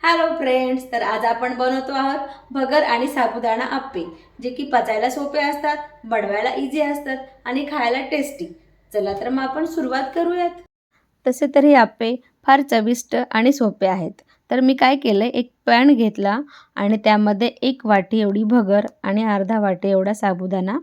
Hello friends, तर आज आपण बनवतो आहोत भगर आणि साबुदाणा आप्पे, जे की पचायला सोपे असतात, बनवायला इझी असतात आणि खायला टेस्टी. चला तर मग आपण सुरुवात करूयात. तसे तर हे आप्पे फार चविष्ट आणि सोपे आहेत. तर मी काय केलं, एक पॅन घेतला आणि त्यामध्ये 1 वाटी एवढी भगर आणि अर्धा वाटी एवढा साबुदाणा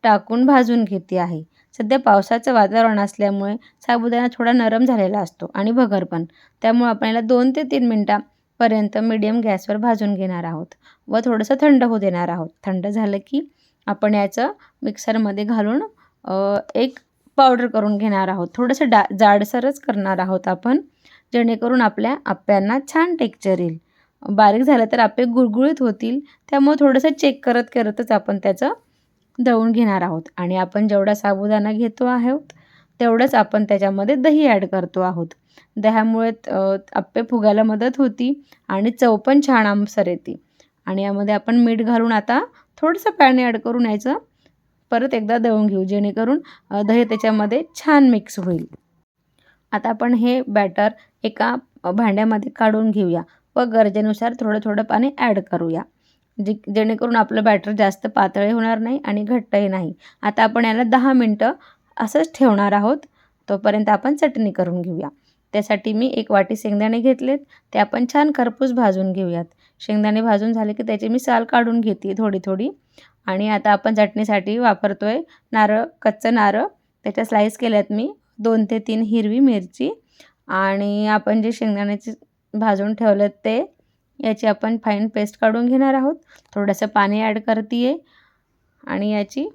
टाकून भाजून घेते आहे. सध्या पावसाचं वातावरण असल्यामुळे साबुदाणा थोडा नरम झालेला असतो आणि भगर पण. त्यामुळे आपण याला 2 ते 3 मिनिटापर्यंत मीडियम गॅसवर भाजून घेणार आहोत व थोडंसं थंड होऊ देणार आहोत. थंड झालं की आपण याचं मिक्सरमध्ये घालून एक पावडर करून घेणार आहोत. थोडंसं जाडसरच करणार आहोत आपण, जेणेकरून आपल्या आप्प्यांना छान टेक्स्चर येईल. बारीक झालं तर आप्पे गुळगुळीत होतील, त्यामुळे थोडंसं चेक करतच आपण त्याचं दळून घेणार आहोत. आणि आपण जेवढा साबुदाणा घेतो आहोत तेवढंच आपण त्याच्यामध्ये दही ॲड करतो आहोत. दह्यामुळे आप्पे फुगायला मदत होती आणि चव पण छान आमसर येते. आणि यामध्ये आपण मीठ घालून आता थोडंसं पाणी ॲड करून यायचं परत एकदा दळून घेऊ, जेणेकरून दही त्याच्यामध्ये छान मिक्स होईल. आता आपण हे बॅटर एका भांड्यामध्ये काढून घेऊया व गरजेनुसार थोडं थोडं पाणी ॲड करूया, जेणेकरून आपलं बॅटर जास्त पातळही होणार नाही आणि घट्टही नाही. आता आपण याला 10 मिनटं असंच ठेवणार आहोत. तोपर्यंत आपण चटणी करून घेऊया. त्यासाठी मी 1 वाटी शेंगदाणे घेतलेत, ते आपण छान खरपूस भाजून घेऊयात. शेंगदाणे भाजून झाले की त्याची मी साल काढून घेते थोडी थोडी. आणि आता आपण चटणीसाठी वापरतोय नारळ, कच्चं नारळ. त्याच्या स्लाईस केल्यात मी. 2 ते 3 हिरवी मिरची आणि आपण जे शेंगदाण्याचे भाजून ठेवलेत ते, याची आपण फाईन पेस्ट काढून घेणार आहोत. थोडंसं पाणी ॲड करते आहे आणि याची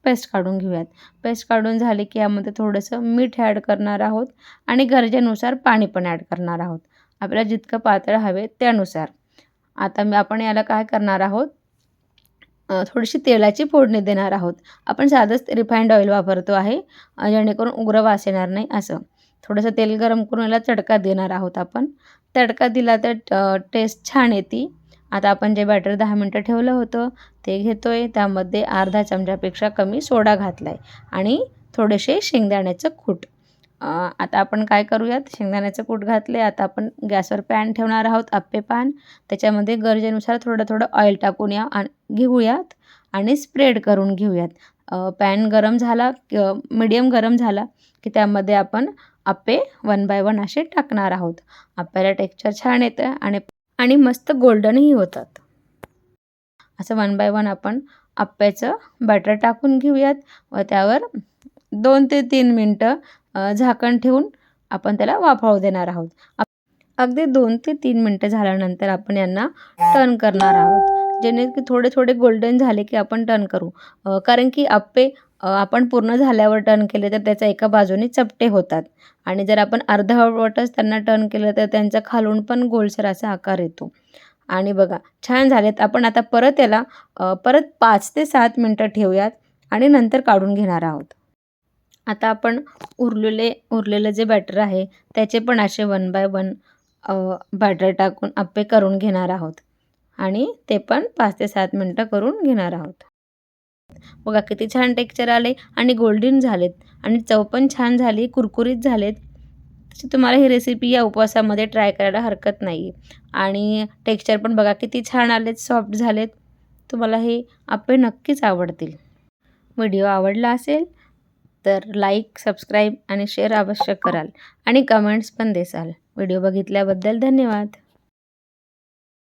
पेस्ट काढून घेऊयात. पेस्ट काढून झाली की यामध्ये थोडंसं मीठ ॲड करणार आहोत आणि गरजेनुसार पाणी पण ॲड करणार आहोत, आपल्याला जितकं पातळ हवे त्यानुसार. आता आपण याला काय करणार आहोत, थोडीशी तेलाची फोडणी देणार आहोत. आपण साधंच रिफाईंड ऑइल वापरतो आहे, जेणेकरून उग्र वास येणार नाही असं. थोडंसं तेल गरम करून याला तडका देणार आहोत आपण. तडका दिला तर टेस्ट छान येते. आता आपण जे बॅटर 10 मिनटं ठेवलं होतं ते घेतोय. त्यामध्ये अर्धा चमचापेक्षा कमी सोडा घातला आहे आणि थोडेसे शेंगदाण्याचं कूट. आता आपण काय करूयात, शेंगदाण्याचं कूट घातले. आता आपण गॅसवर पॅन ठेवणार आहोत, आप्पे पॅन. त्याच्यामध्ये गरजेनुसार थोडं थोडं ऑइल टाकून घेऊयात आणि स्प्रेड करून घेऊयात. पॅन गरम झाला, मीडियम गरम झाला की त्यामध्ये आपण आप्पे 1 बाय 1 असे टाकणार आहोत. आप्याला टेक्स्चर छान येतं आणि मस्त गोल्डनही होतात. असं 1 बाय 1 आपण आप्याचं बॅटर टाकून घेऊयात व त्यावर 2 ते 3 मिनटं झाकण ठेवून आपण त्याला वाफावू देणार आहोत. अगदी 2 ते 3 मिनटं झाल्यानंतर आपण यांना टर्न करणार आहोत, जेणे की थोडे थोडे गोल्डन झाले की आपण टर्न करू. कारण की आप्पे आपण पूर्ण झाल्यावर टर्न केले तर त्याच्या एका बाजूने चपटे होतात आणि जर आपण अर्धवटच त्यांना टर्न केलं तर त्यांचा खालून पण गोलसर असा आकार येतो. आणि बघा छान झालेत. आपण आता परत याला परत 5 ते 7 मिनटं ठेवूयात आणि नंतर काढून घेणार आहोत. आता आपण उरलेलं जे बॅटर आहे त्याचे पण असे 1 बाय 1 बॅटर टाकून आप्पे करून घेणार आहोत आणि ते पण 5 ते 7 मिनटं करून घेणार आहोत. बघा किती छान टेक्स्चर आले आणि गोल्डन झालेत आणि चव पण छान झाली, कुरकुरीत झालेत. तशी तुम्हाला ही रेसिपी या उपवासामध्ये ट्राय करायला हरकत नाही आहे. आणि टेक्स्चर पण बघा किती छान आलेत, सॉफ्ट झालेत. तुम्हाला हे आप्पे नक्कीच आवडतील. व्हिडिओ आवडला असेल तर लाईक, सबस्क्राईब आणि शेअर अवश्य कराल आणि कमेंट्स पण देसाल. व्हिडिओ बघितल्याबद्दल धन्यवाद.